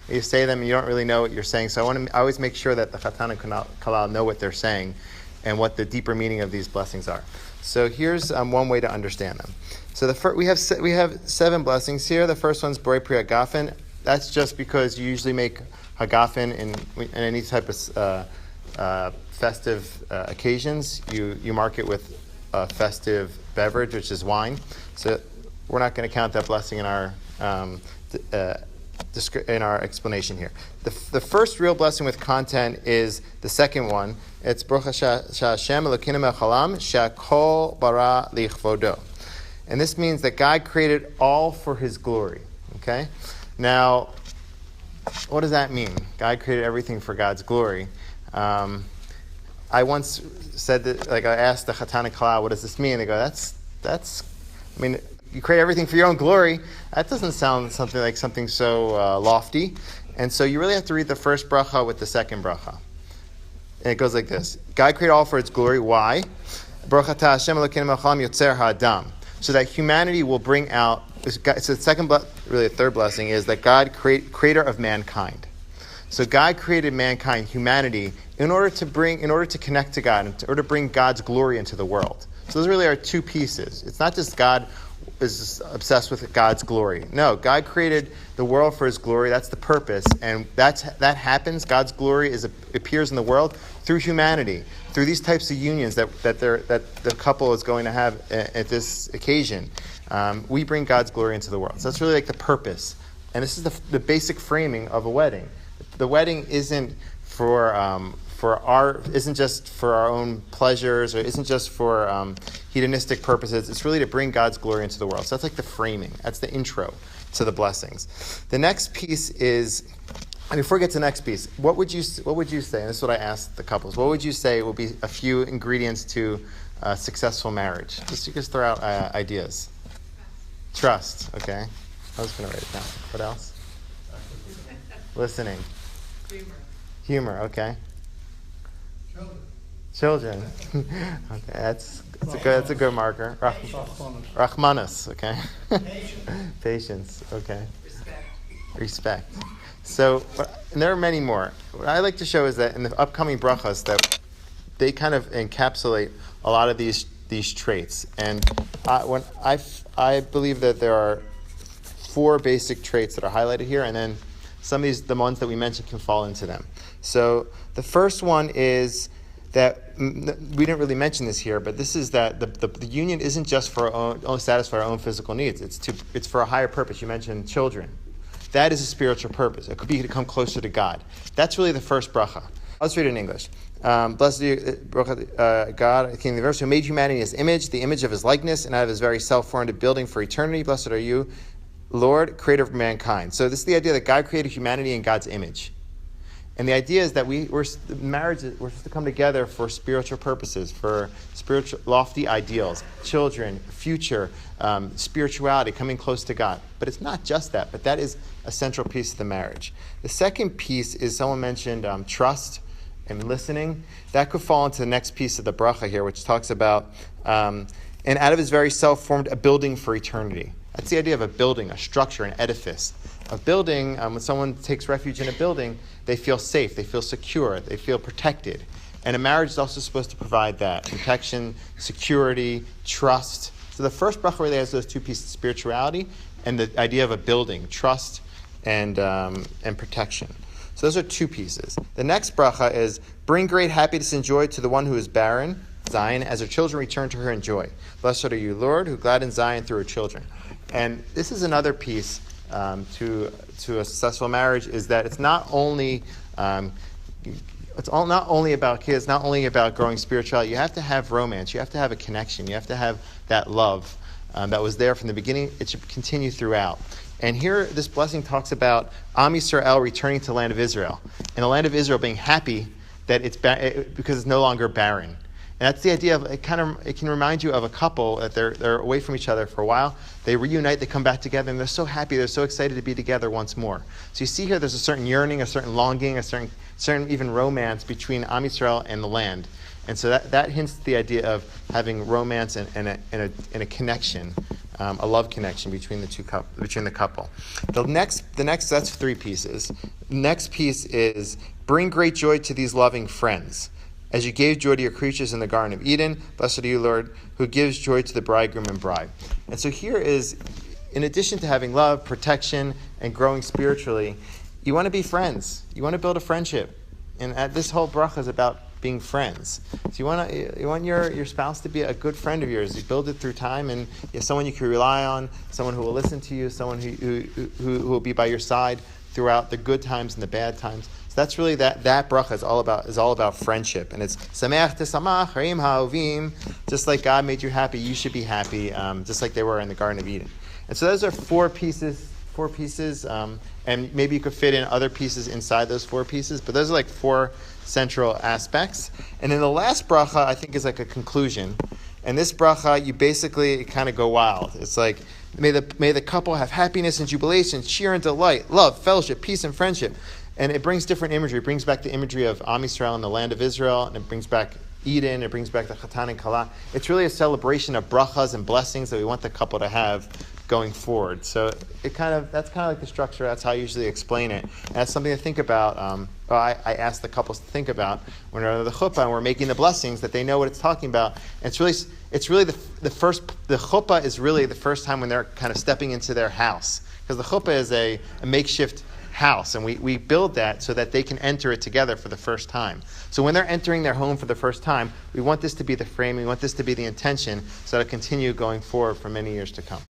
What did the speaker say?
You say them and you don't really know what you're saying. So I always make sure that the Chatan and Kalal know what they're saying and what the deeper meaning of these blessings are. So here's one way to understand them. So we have 7 blessings here. The first one's Borei Pri Hagafen. That's just because you usually make Hagafen in any type of festive occasions. You mark it with a festive beverage, which is wine. So we're not going to count that blessing in our explanation here. The first real blessing with content is the second one. It's Baruch Hashem Elokeinu Mechalam Shakol Bara Lichvodo. And this means that God created all for His glory. Okay? Now, what does that mean? God created everything for God's glory. I once said that, I asked the Chatan and Kalal, what does this mean? They go, you create everything for your own glory. That doesn't sound something so lofty. And so you really have to read the first bracha with the second bracha. And it goes like this. God created all for its glory. Why? Baruch atah Hashem Elokeinu Mechalam Yotzer Ha'adam. So that humanity will bring out, so the second, really the third blessing is that God, creator of mankind. So God created mankind, humanity, in order to connect to God, in order to bring God's glory into the world. So those really are 2 pieces. It's not just God is obsessed with God's glory. No, God created the world for His glory. That's the purpose, and that happens. God's glory appears in the world through humanity, through these types of unions that the couple is going to have at this occasion. We bring God's glory into the world. So that's really the purpose, and this is the basic framing of a wedding. The wedding isn't isn't just for our own pleasures, or isn't just for hedonistic purposes. It's really to bring God's glory into the world. So that's the framing. That's the intro to the blessings. The next piece is, and before we get to the next piece, what would you say? And this is what I asked the couples. What would you say will be a few ingredients to a successful marriage? You just throw out ideas. Trust. Okay. I was going to write it down. What else? Listening. Humor. Okay. Children. Okay, that's a good marker. Rachmanus. Okay. Patience. Okay. Respect. So, and there are many more. What I like to show is that in the upcoming brachas, that they kind of encapsulate a lot of these traits. And I believe that there are 4 basic traits that are highlighted here, and then some of the ones that we mentioned can fall into them. So the first one is that we didn't really mention this here, but this is that the union isn't just for only satisfy our own physical needs. It's for a higher purpose. You mentioned children. That is a spiritual purpose. It could be to come closer to God. That's really the first bracha. Let's read it in English. Blessed are you, God, King of the universe, who made humanity in His image, the image of His likeness, and out of His very self formed a building for eternity. Blessed are you, Lord, creator of mankind. So this is the idea that God created humanity in God's image. And the idea is that we're supposed to come together for spiritual purposes, for spiritual lofty ideals, children, future, spirituality, coming close to God. But it's not just that, but that is a central piece of the marriage. The second piece is, someone mentioned trust and listening. That could fall into the next piece of the bracha here, which talks about, and out of His very self formed a building for eternity. That's the idea of a building, a structure, an edifice. A building, when someone takes refuge in a building, they feel safe, they feel secure, they feel protected. And a marriage is also supposed to provide that. Protection, security, trust. So the first bracha really has those 2 pieces, spirituality and the idea of a building, trust and protection. So those are 2 pieces. The next bracha is, bring great happiness and joy to the one who is barren, Zion, as her children return to her in joy. Blessed are you, Lord, who gladdens Zion through her children. And this is another piece to a successful marriage, is that it's not only about kids, not only about growing spirituality. You have to have romance. You have to have a connection. You have to have that love that was there from the beginning. It should continue throughout. And here, this blessing talks about Am Yisrael returning to the land of Israel, and the land of Israel being happy that because it's no longer barren. And that's the idea of it can remind you of a couple that they're away from each other for a while. They reunite, they come back together, and they're so happy, they're so excited to be together once more. So you see here there's a certain yearning, a certain longing, a certain even romance between Am Yisrael and the land. And so that hints at the idea of having romance and a connection a love connection between the couple. The next that's 3 pieces. Next piece is bring great joy to these loving friends. As you gave joy to your creatures in the Garden of Eden, blessed are you, Lord, who gives joy to the bridegroom and bride. And so here is, in addition to having love, protection, and growing spiritually, you want to be friends. You want to build a friendship. And this whole bracha is about being friends. So you want your spouse to be a good friend of yours. You build it through time, and someone you can rely on, someone who will listen to you, someone who will be by your side throughout the good times and the bad times. So that's really that bracha is all about friendship, and it's sameach tesamach harim ha'ovim. Just like God made you happy, you should be happy, just like they were in the Garden of Eden. And so those are 4 pieces. And maybe you could fit in other pieces inside those 4 pieces, but those are like 4 central aspects. And then the last bracha, I think, is like a conclusion. And this bracha, you basically kind of go wild. It's like, may the couple have happiness and jubilation, cheer and delight, love, fellowship, peace and friendship. And it brings different imagery. It brings back the imagery of Am Yisrael in the land of Israel, and it brings back Eden, it brings back the Chatan and Kala. It's really a celebration of brachas and blessings that we want the couple to have going forward. So that's kind of like the structure. That's how I usually explain it. And that's something to think about. I ask the couples to think about when they're under the chuppah and we're making the blessings, that they know what it's talking about. And it's really the chuppah is really the first time when they're kind of stepping into their house, because the chuppah is a makeshift house, and we build that so that they can enter it together for the first time. So when they're entering their home for the first time, we want this to be the frame, we want this to be the intention, so it'll continue going forward for many years to come.